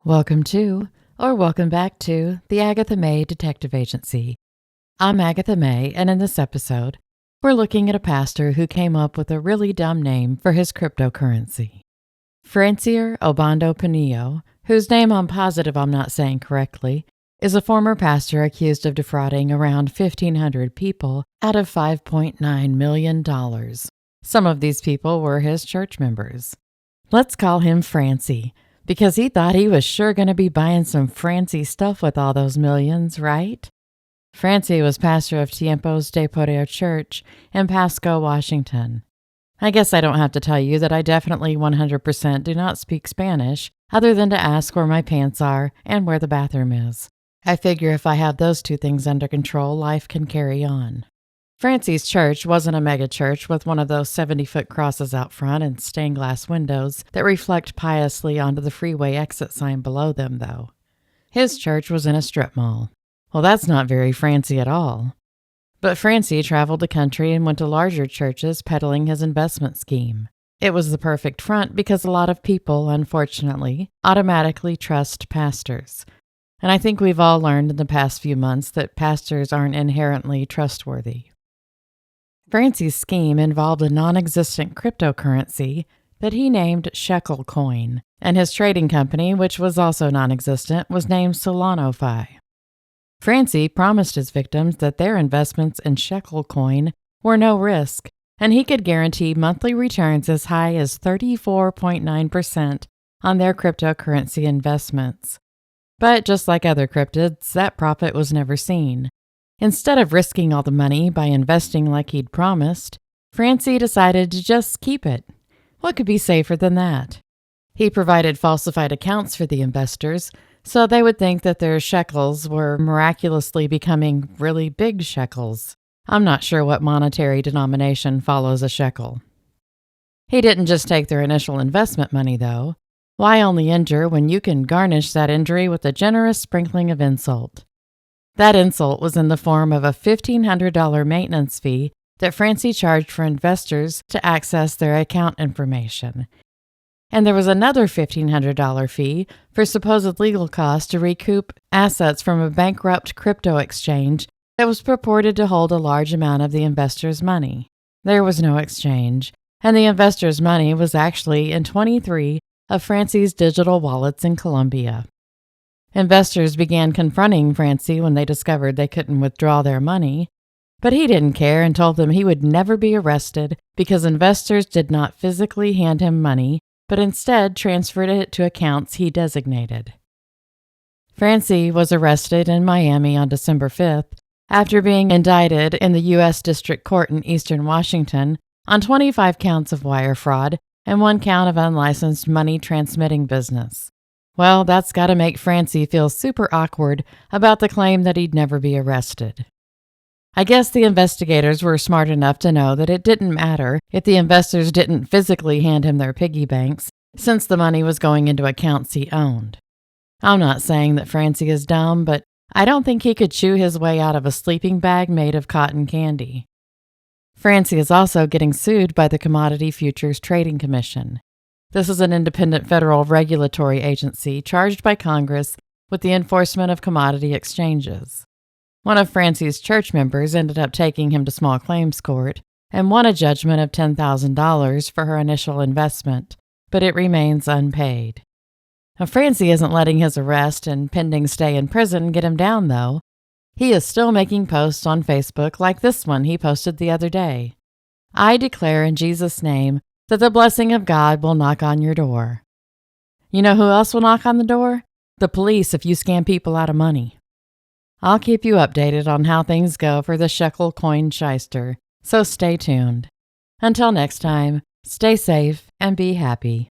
Welcome to, or welcome back to, the Agatha May Detective Agency. I'm Agatha May, and in this episode, we're looking at a pastor who came up with a really dumb name for his cryptocurrency. Francier Obando Pinillo, whose name I'm positive I'm not saying correctly, is a former pastor accused of defrauding around 1,500 people out of $5.9 million. Some of these people were his church members. Let's call him Francie, because he thought he was sure going to be buying some fancy stuff with all those millions, right? Francie was pastor of Tiempos de Poder Church in Pasco, Washington. I guess I don't have to tell you that I definitely 100% do not speak Spanish, other than to ask where my pants are and where the bathroom is. I figure if I have those two things under control, life can carry on. Francie's church wasn't a mega church with one of those 70-foot crosses out front and stained glass windows that reflect piously onto the freeway exit sign below them, though. His church was in a strip mall. Well, that's not very Francie at all. But Francie traveled the country and went to larger churches peddling his investment scheme. It was the perfect front because a lot of people, unfortunately, automatically trust pastors. And I think we've all learned in the past few months that pastors aren't inherently trustworthy. Francie's scheme involved a non-existent cryptocurrency that he named Shekel Coin, and his trading company, which was also non-existent, was named SolanoFi. Francie promised his victims that their investments in Shekel Coin were no risk, and he could guarantee monthly returns as high as 34.9% on their cryptocurrency investments. But just like other cryptids, that profit was never seen. Instead of risking all the money by investing like he'd promised, Francie decided to just keep it. What could be safer than that? He provided falsified accounts for the investors, so they would think that their shekels were miraculously becoming really big shekels. I'm not sure what monetary denomination follows a shekel. He didn't just take their initial investment money, though. Why only injure when you can garnish that injury with a generous sprinkling of insult? That insult was in the form of a $1,500 maintenance fee that Francie charged for investors to access their account information. And there was another $1,500 fee for supposed legal costs to recoup assets from a bankrupt crypto exchange that was purported to hold a large amount of the investors' money. There was no exchange, and the investors' money was actually in 23 of Francie's digital wallets in Colombia. Investors began confronting Francie when they discovered they couldn't withdraw their money, but he didn't care and told them he would never be arrested because investors did not physically hand him money, but instead transferred it to accounts he designated. Francie was arrested in Miami on December 5th after being indicted in the U.S. District Court in Eastern Washington on 25 counts of wire fraud and 1 count of unlicensed money transmitting business. Well, that's got to make Francie feel super awkward about the claim that he'd never be arrested. I guess the investigators were smart enough to know that it didn't matter if the investors didn't physically hand him their piggy banks, since the money was going into accounts he owned. I'm not saying that Francie is dumb, but I don't think he could chew his way out of a sleeping bag made of cotton candy. Francie is also getting sued by the Commodity Futures Trading Commission. This is an independent federal regulatory agency charged by Congress with the enforcement of commodity exchanges. One of Francie's church members ended up taking him to small claims court and won a judgment of $10,000 for her initial investment, but it remains unpaid. Now, Francie isn't letting his arrest and pending stay in prison get him down, though. He is still making posts on Facebook like this one he posted the other day. I declare in Jesus' name that the blessing of God will knock on your door. You know who else will knock on the door? The police if you scam people out of money. I'll keep you updated on how things go for the Shekel Coin shyster, so stay tuned. Until next time, stay safe and be happy.